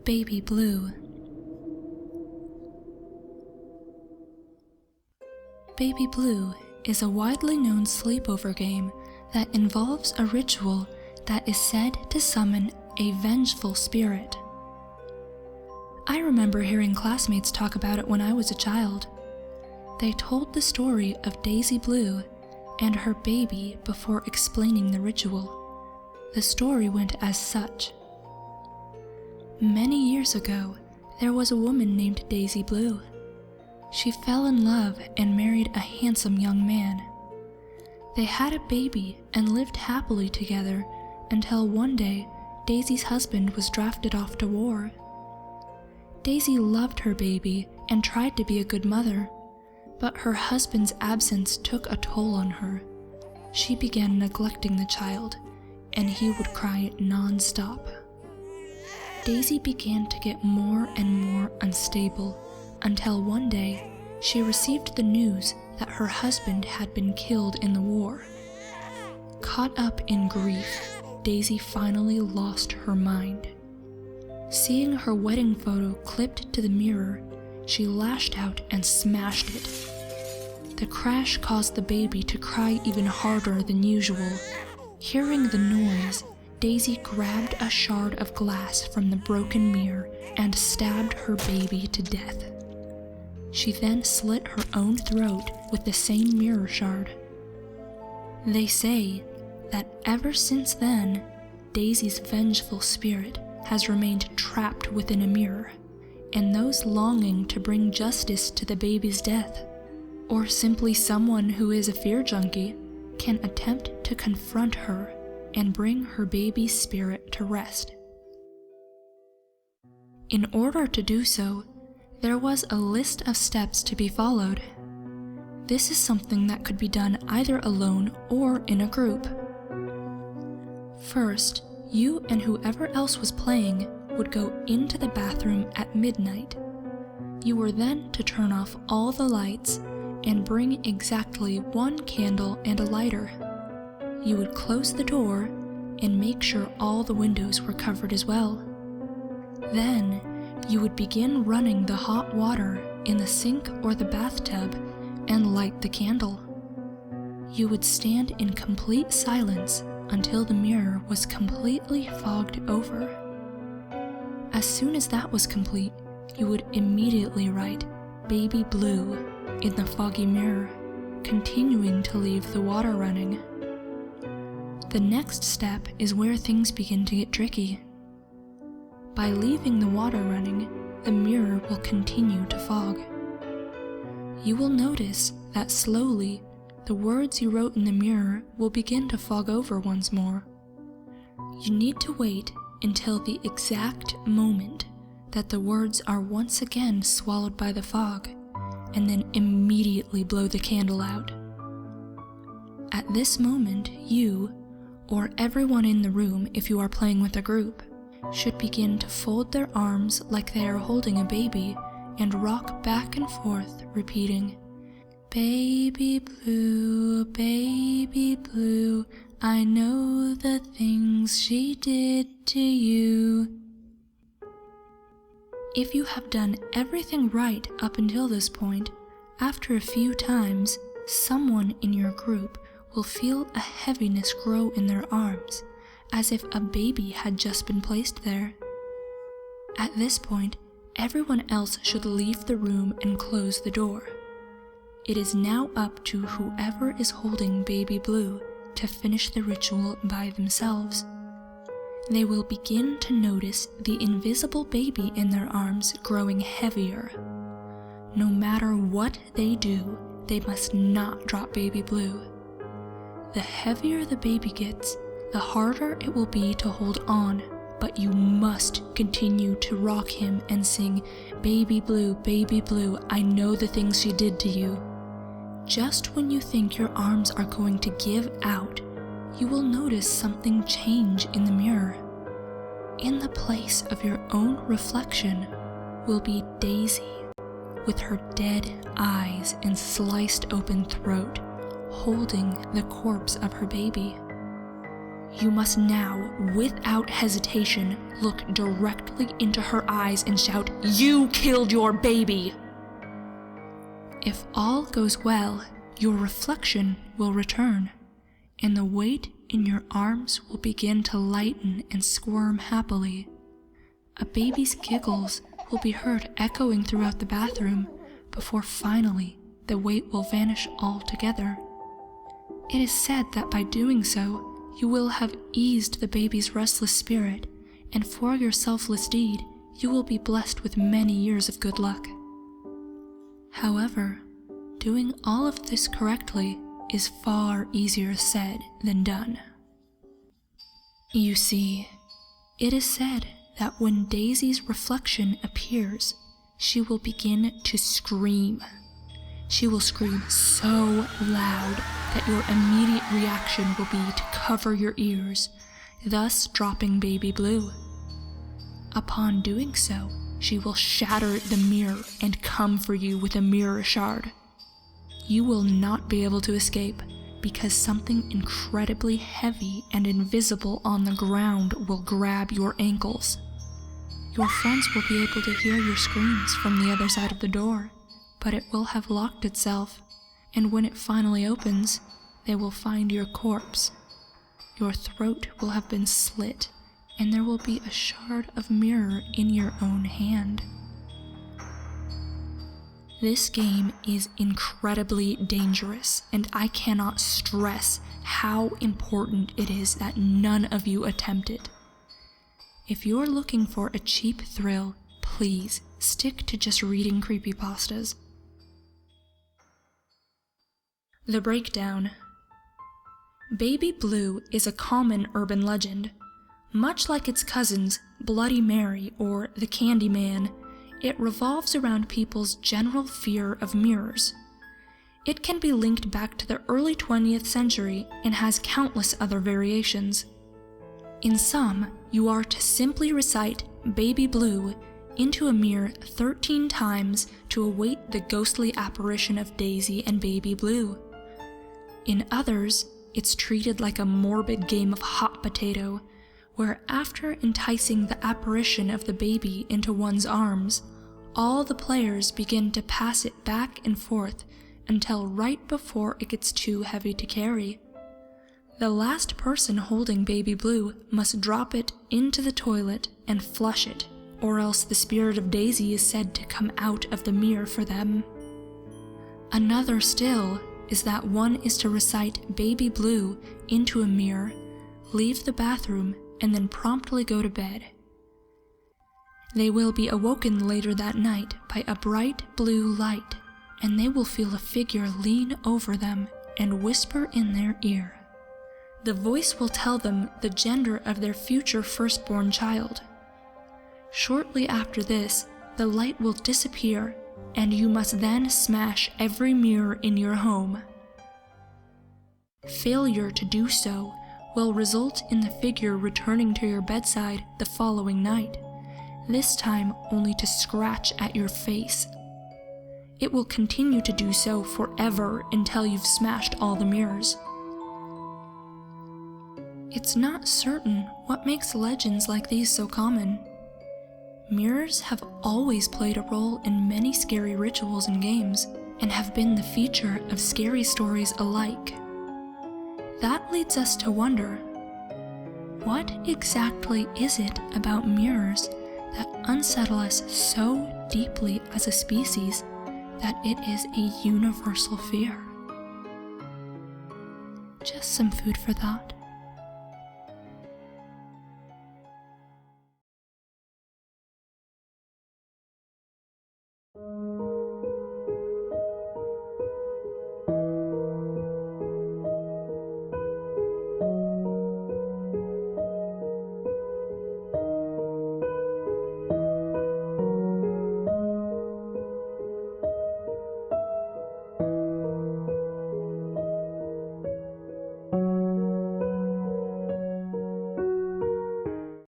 Baby Blue. Baby Blue is a widely known sleepover game that involves a ritual that is said to summon a vengeful spirit. I remember hearing classmates talk about it when I was a child. They told the story of Daisy Blue and her baby before explaining the ritual. The story went as such. Many years ago, there was a woman named Daisy Blue. She fell in love and married a handsome young man. They had a baby and lived happily together until one day, Daisy's husband was drafted off to war. Daisy loved her baby and tried to be a good mother, but her husband's absence took a toll on her. She began neglecting the child, and he would cry non-stop. Daisy began to get more and more unstable until one day she received the news that her husband had been killed in the war. Caught up in grief, Daisy finally lost her mind. Seeing her wedding photo clipped to the mirror, she lashed out and smashed it. The crash caused the baby to cry even harder than usual. Hearing the noise, Daisy grabbed a shard of glass from the broken mirror and stabbed her baby to death. She then slit her own throat with the same mirror shard. They say that ever since then, Daisy's vengeful spirit has remained trapped within a mirror, and those longing to bring justice to the baby's death, or simply someone who is a fear junkie, can attempt to confront her and bring her baby's spirit to rest. In order to do so, there was a list of steps to be followed. This is something that could be done either alone or in a group. First, you and whoever else was playing would go into the bathroom at midnight. You were then to turn off all the lights and bring exactly one candle and a lighter. You would close the door and make sure all the windows were covered as well. Then, you would begin running the hot water in the sink or the bathtub and light the candle. You would stand in complete silence until the mirror was completely fogged over. As soon as that was complete, you would immediately write "Baby Blue" in the foggy mirror, continuing to leave the water running. The next step is where things begin to get tricky. By leaving the water running, the mirror will continue to fog. You will notice that slowly, the words you wrote in the mirror will begin to fog over once more. You need to wait until the exact moment that the words are once again swallowed by the fog, and then immediately blow the candle out. At this moment, you, or everyone in the room if you are playing with a group, should begin to fold their arms like they are holding a baby and rock back and forth, repeating, "Baby blue, baby blue, I know the things she did to you." If you have done everything right up until this point, after a few times, someone in your group will feel a heaviness grow in their arms, as if a baby had just been placed there. At this point, everyone else should leave the room and close the door. It is now up to whoever is holding Baby Blue to finish the ritual by themselves. They will begin to notice the invisible baby in their arms growing heavier. No matter what they do, they must not drop Baby Blue. The heavier the baby gets, the harder it will be to hold on, but you must continue to rock him and sing, "Baby Blue, baby blue, I know the things she did to you." Just when you think your arms are going to give out, you will notice something change in the mirror. In the place of your own reflection will be Daisy, with her dead eyes and sliced open throat, holding the corpse of her baby. You must now, without hesitation, look directly into her eyes and shout, "You killed your baby!" If all goes well, your reflection will return, and the weight in your arms will begin to lighten and squirm happily. A baby's giggles will be heard echoing throughout the bathroom before finally the weight will vanish altogether. It is said that by doing so, you will have eased the baby's restless spirit, and for your selfless deed, you will be blessed with many years of good luck. However, doing all of this correctly is far easier said than done. You see, it is said that when Daisy's reflection appears, she will begin to scream. She will scream so loud that your immediate reaction will be to cover your ears, thus dropping Baby Blue. Upon doing so, she will shatter the mirror and come for you with a mirror shard. You will not be able to escape because something incredibly heavy and invisible on the ground will grab your ankles. Your friends will be able to hear your screams from the other side of the door, but it will have locked itself, and when it finally opens, they will find your corpse. Your throat will have been slit, and there will be a shard of mirror in your own hand. This game is incredibly dangerous, and I cannot stress how important it is that none of you attempt it. If you're looking for a cheap thrill, please stick to just reading creepypastas. The breakdown. Baby Blue is a common urban legend. Much like its cousins, Bloody Mary or the Candyman, it revolves around people's general fear of mirrors. It can be linked back to the early 20th century and has countless other variations. In some, you are to simply recite Baby Blue into a mirror 13 times to await the ghostly apparition of Daisy and Baby Blue. In others, it's treated like a morbid game of hot potato, where after enticing the apparition of the baby into one's arms, all the players begin to pass it back and forth until right before it gets too heavy to carry. The last person holding Baby Blue must drop it into the toilet and flush it, or else the spirit of Daisy is said to come out of the mirror for them. Another still is that one is to recite Baby Blue into a mirror, leave the bathroom, and then promptly go to bed. They will be awoken later that night by a bright blue light, and they will feel a figure lean over them and whisper in their ear. The voice will tell them the gender of their future firstborn child. Shortly after this, the light will disappear, and you must then smash every mirror in your home. Failure to do so will result in the figure returning to your bedside the following night, this time only to scratch at your face. It will continue to do so forever until you've smashed all the mirrors. It's not certain what makes legends like these so common. Mirrors have always played a role in many scary rituals and games, and have been the feature of scary stories alike. That leads us to wonder, what exactly is it about mirrors that unsettle us so deeply as a species that it is a universal fear? Just some food for thought.